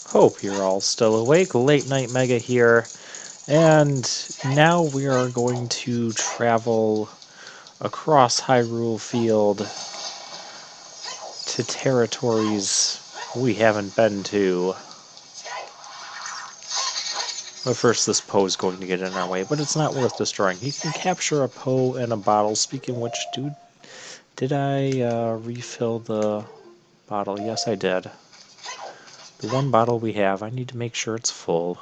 Hope you're all still awake. Late Night Mega here. And now we are going to travel across Hyrule Field to territories we haven't been to. But first, this Poe is going to get in our way, but it's not worth destroying. You can capture a Poe and a bottle. Speaking of which, dude, did I refill the bottle? Yes, I did. The one bottle we have, I need to make sure it's full.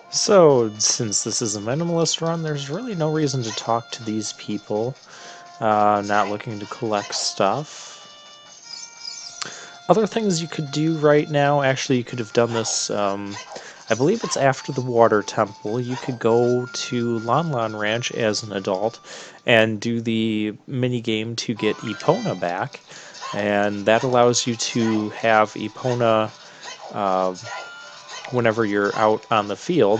So, since this is a minimalist run, there's really no reason to talk to these people. Not looking to collect stuff. Other things you could do right now, actually you could have done this, I believe it's after the water temple. You could go to Lon Lon Ranch as an adult and do the mini game to get Epona back. And that allows you to have Epona whenever you're out on the field.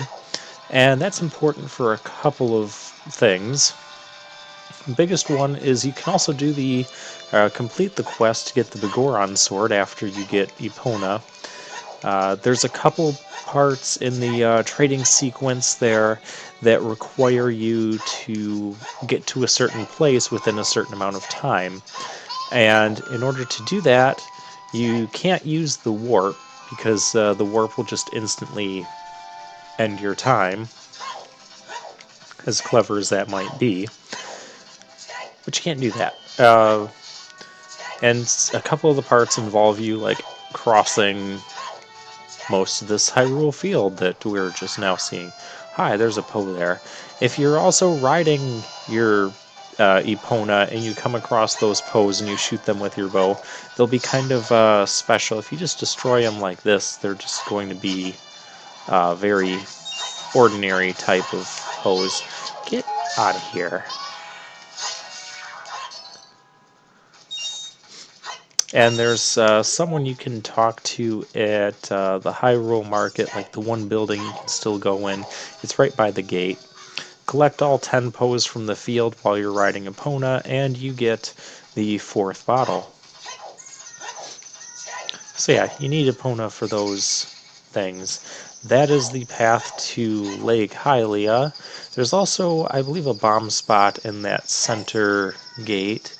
And that's important for a couple of things. The biggest one is you can also do the complete the quest to get the Begoron sword after you get Epona. There's a couple parts in the trading sequence there that require you to get to a certain place within a certain amount of time. And in order to do that, you can't use the warp because the warp will just instantly end your time, as clever as that might be. But you can't do that. And a couple of the parts involve you like crossing most of this Hyrule Field that we're just now seeing. Hi, there's a Poe there. If you're also riding your Epona and you come across those Poes and you shoot them with your bow, they'll be kind of special. If you just destroy them like this, they're just going to be very ordinary type of Poes. Get out of here. And there's someone you can talk to at the Hyrule Market, like the one building you can still go in. It's right by the gate. Collect all 10 Poes from the field while you're riding Epona, and you get the 4th bottle. So yeah, you need Epona for those things. That is the path to Lake Hylia. There's also, I believe, a bomb spot in that center gate.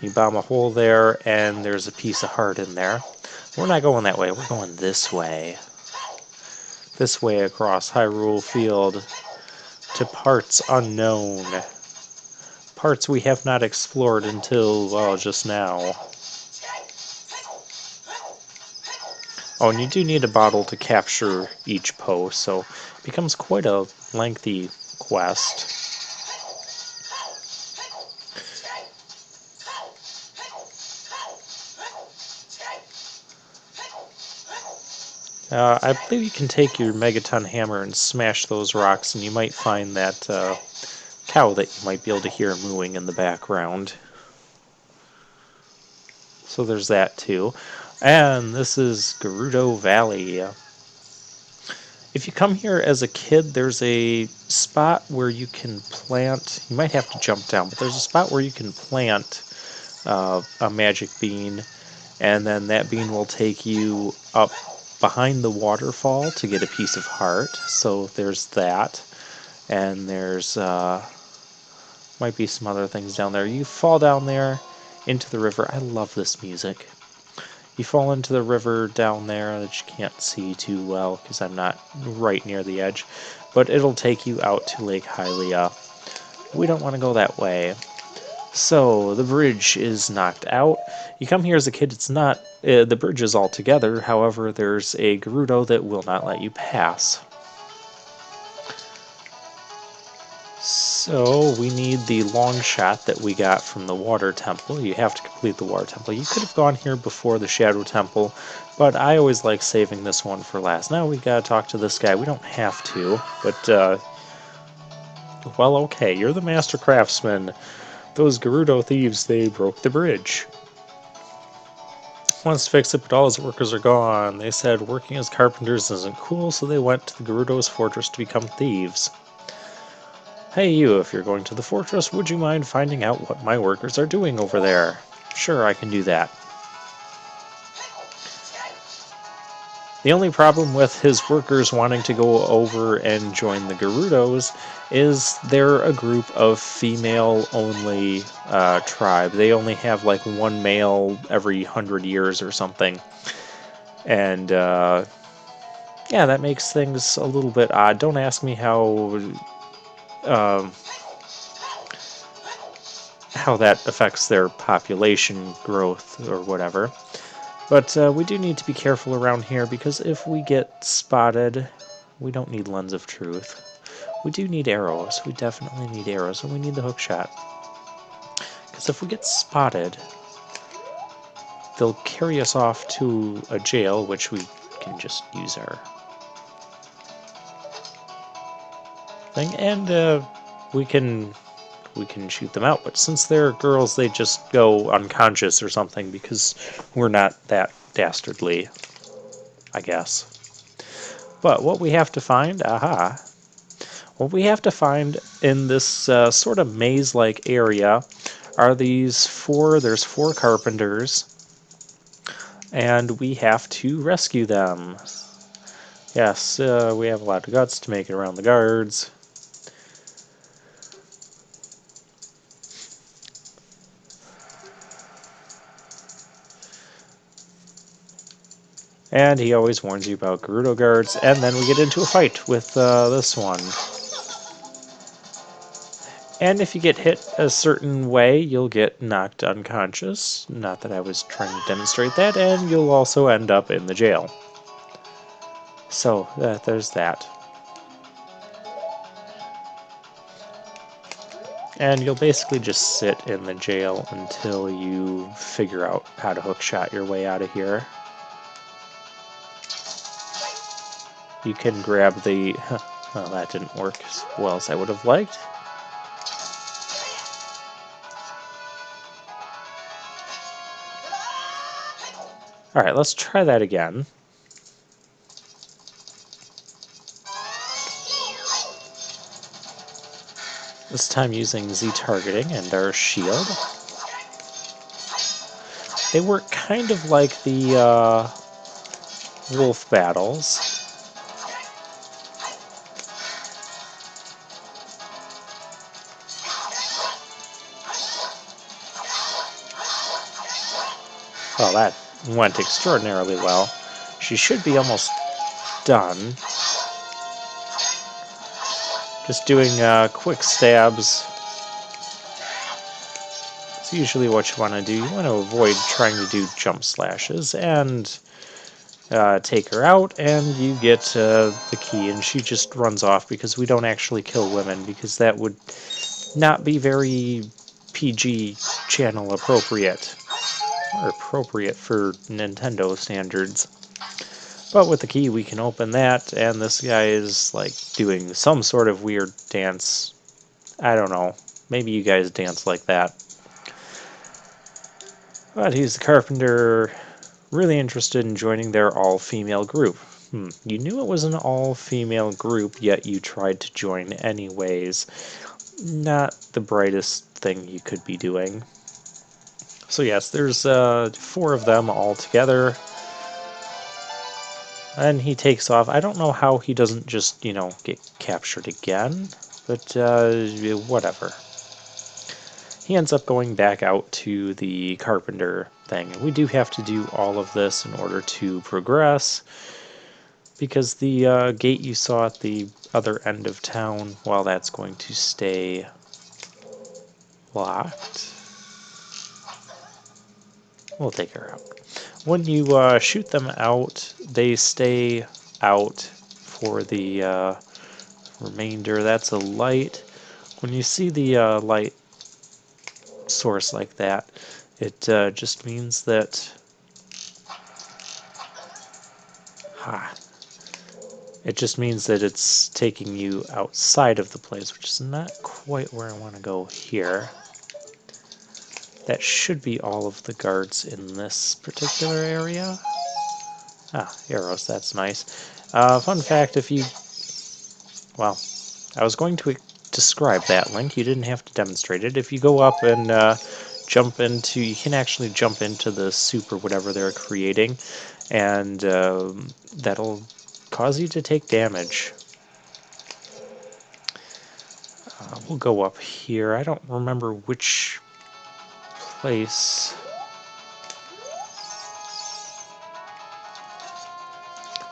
You bomb a hole there, and there's a piece of heart in there. We're not going that way. We're going this way. This way across Hyrule Field to parts unknown. Parts we have not explored until, well, just now. Oh, and you do need a bottle to capture each Poe, so it becomes quite a lengthy quest. I believe you can take your Megaton hammer and smash those rocks, and you might find that cow that you might be able to hear mooing in the background. So there's that too. And this is Gerudo Valley. If you come here as a kid, there's a spot where you can plant. You might have to jump down, but there's a spot where you can plant a magic bean, and then that bean will take you up behind the waterfall to get a piece of heart. So there's that, and there's might be some other things down there. You fall down there into the river. I love this music. You fall into the river down there that you can't see too well because I'm not right near the edge, but it'll take you out to Lake Hylia. We don't want to go that way. So, the bridge is knocked out. You come here as a kid, it's not, the bridge is all together, however, there's a Gerudo that will not let you pass. So, we need the long shot that we got from the water temple. You have to complete the water temple. You could have gone here before the shadow temple, but I always like saving this one for last. Now we gotta talk to this guy. We don't have to, but, well, okay, you're the master craftsman. Those Gerudo thieves, they broke the bridge. Wants to fix it, but all his workers are gone. They said working as carpenters isn't cool, so they went to the Gerudo's fortress to become thieves. Hey you, if you're going to the fortress, would you mind finding out what my workers are doing over there? Sure, I can do that. The only problem with his workers wanting to go over and join the Gerudos is they're a group of female-only tribe. They only have like one male every 100 years or something. And yeah, that makes things a little bit odd. Don't ask me um, how that affects their population growth or whatever. But we do need to be careful around here, because if we get spotted, we don't need Lens of Truth. We do need arrows. We definitely need arrows, and we need the hook shot. Because if we get spotted, they'll carry us off to a jail, which we can just use our thing, and we can shoot them out. But since they're girls, they just go unconscious or something, because we're not that dastardly, I guess. But what we have to find, what we have to find in this sort of maze-like area are there's four carpenters, and we have to rescue them. Yes, we have a lot of guts to make it around the guards. And he always warns you about Gerudo guards, and then we get into a fight with this one. And if you get hit a certain way, you'll get knocked unconscious. Not that I was trying to demonstrate that, and you'll also end up in the jail. So, there's that. And you'll basically just sit in the jail until you figure out how to hookshot your way out of here. You can grab the... Well, that didn't work as well as I would have liked. Alright, let's try that again. This time using Z targeting and our shield. They work kind of like the wolf battles. Well, that went extraordinarily well. She should be almost done. Just doing quick stabs. It's usually what you want to do. You want to avoid trying to do jump slashes, and take her out, and you get the key, and she just runs off, because we don't actually kill women, because that would not be very PG channel appropriate, or appropriate for Nintendo standards. But with the key we can open that, and this guy is like doing some sort of weird dance. I don't know, maybe you guys dance like that. But he's the carpenter, really interested in joining their all-female group. You knew it was an all-female group, yet you tried to join anyways. Not the brightest thing you could be doing. So yes, there's 4 of them all together. And he takes off. I don't know how he doesn't just, get captured again, but whatever. He ends up going back out to the carpenter thing. We do have to do all of this in order to progress, because the gate you saw at the other end of town, well, that's going to stay locked. We'll take her out. When you shoot them out, they stay out for the remainder. That's a light. When you see the light source like that, it just means that it just means that it's taking you outside of the place, which is not quite where I want to go here. That should be all of the guards in this particular area. Arrows, that's nice. Fun fact, well, I was going to describe that, Link. You didn't have to demonstrate it. If you go up and jump into, you can actually jump into the soup or whatever they're creating, and that'll cause you to take damage. We'll go up here. I don't remember which place.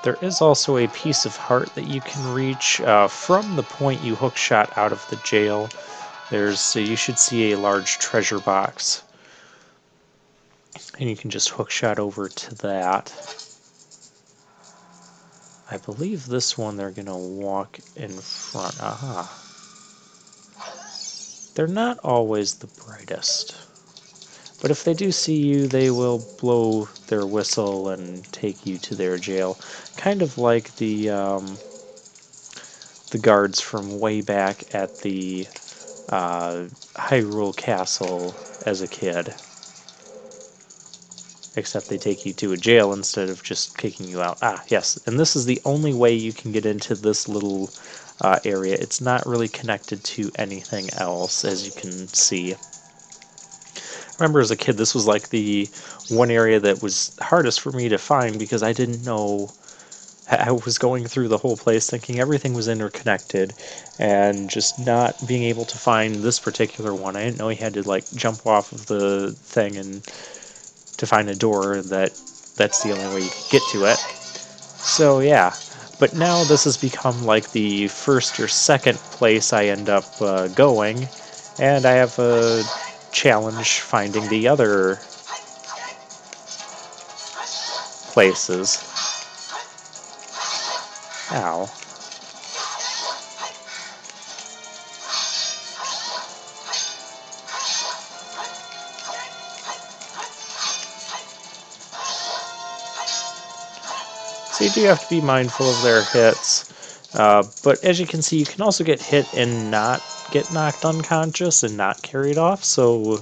There is also a piece of heart that you can reach from the point you hookshot out of the jail. You should see a large treasure box, and you can just hookshot over to that. I believe this one they're gonna walk in front. Aha. They're not always the brightest, but if they do see you, they will blow their whistle and take you to their jail. Kind of like the guards from way back at the Hyrule Castle as a kid. Except they take you to a jail instead of just kicking you out. Ah, yes, and this is the only way you can get into this little area. It's not really connected to anything else, as you can see. I remember as a kid, this was like the one area that was hardest for me to find because I didn't know. I was going through the whole place thinking everything was interconnected and just not being able to find this particular one. I didn't know you had to like jump off of the thing and to find a door that's the only way you could get to it. So yeah, but now this has become like the first or second place I end up going, and I have a challenge finding the other places. Ow. So you do have to be mindful of their hits, but as you can see, you can also get hit and not get knocked unconscious and not carried off, so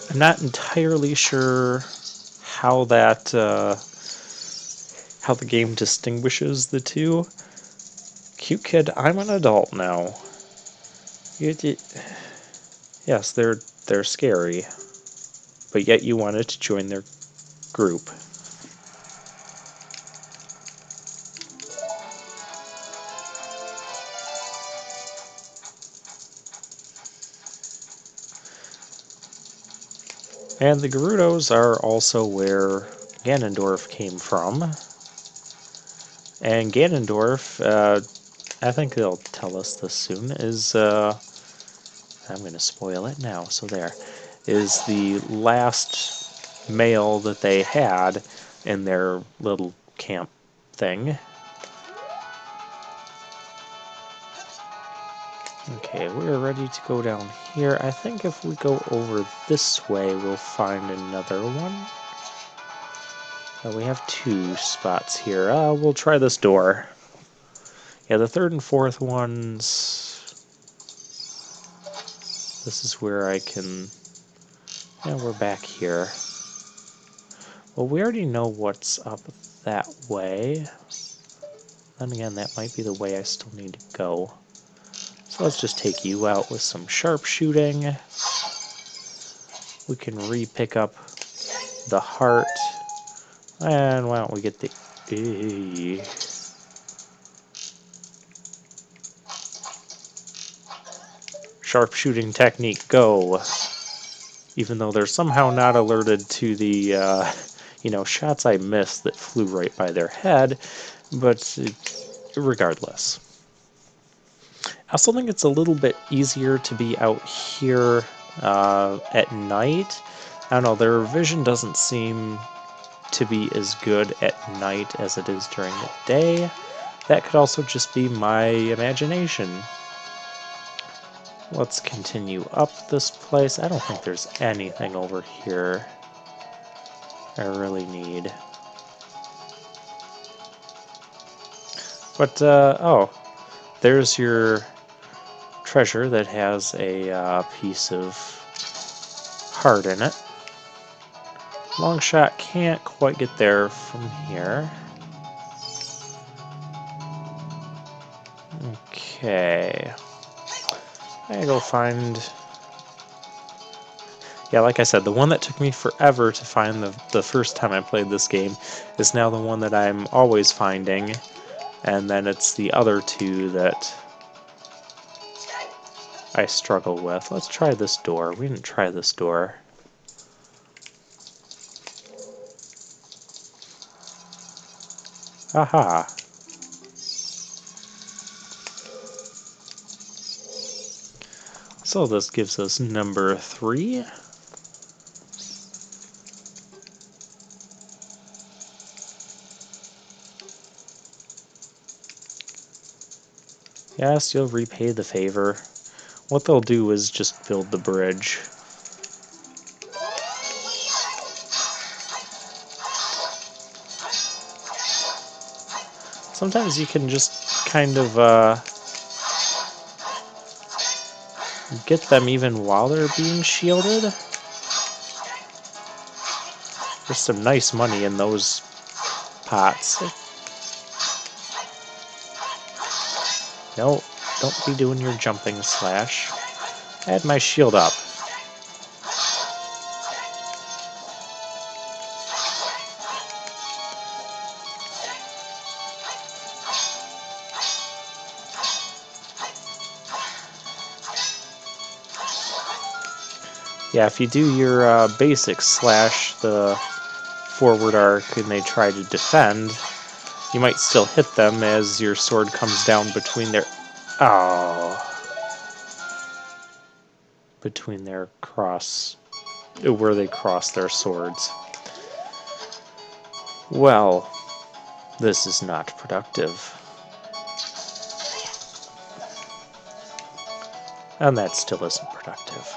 I'm not entirely sure how that how the game distinguishes the two. Cute kid, I'm an adult now. Yes, they're scary, but yet you wanted to join their group. And the Gerudos are also where Ganondorf came from. And Ganondorf, I think they'll tell us this soon, is, I'm going to spoil it now, so there, is the last male that they had in their little camp thing. Okay, we're ready to go down here. I think if we go over this way, we'll find another one. We have two spots here. We'll try this door. Yeah, the third and fourth ones... This is where I can... Yeah, we're back here. Well, we already know what's up that way. Then again, that might be the way I still need to go. So let's just take you out with some sharpshooting. We can re-pick up the heart. And why don't we get the... Sharpshooting technique, go! Even though they're somehow not alerted to the, shots I missed that flew right by their head, but regardless. I also think it's a little bit easier to be out here at night. I don't know, their vision doesn't seem to be as good at night as it is during the day. That could also just be my imagination. Let's continue up this place. I don't think there's anything over here I really need. But, oh, there's your treasure that has a piece of heart in it. Long shot can't quite get there from here. Okay. I gotta go find... Yeah, like I said, the one that took me forever to find the first time I played this game is now the one that I'm always finding, and then it's the other two that I struggle with. Let's try this door. We didn't try this door. Aha! So this gives us number 3. Yes, you'll repay the favor. What they'll do is just build the bridge. Sometimes you can just kind of get them even while they're being shielded. There's some nice money in those pots. No, don't be doing your jumping slash. I had my shield up. Yeah, if you do your basic slash, the forward arc, and they try to defend, you might still hit them as your sword comes down between their... Oh. Between their cross... where they cross their swords. Well, this is not productive. And that still isn't productive.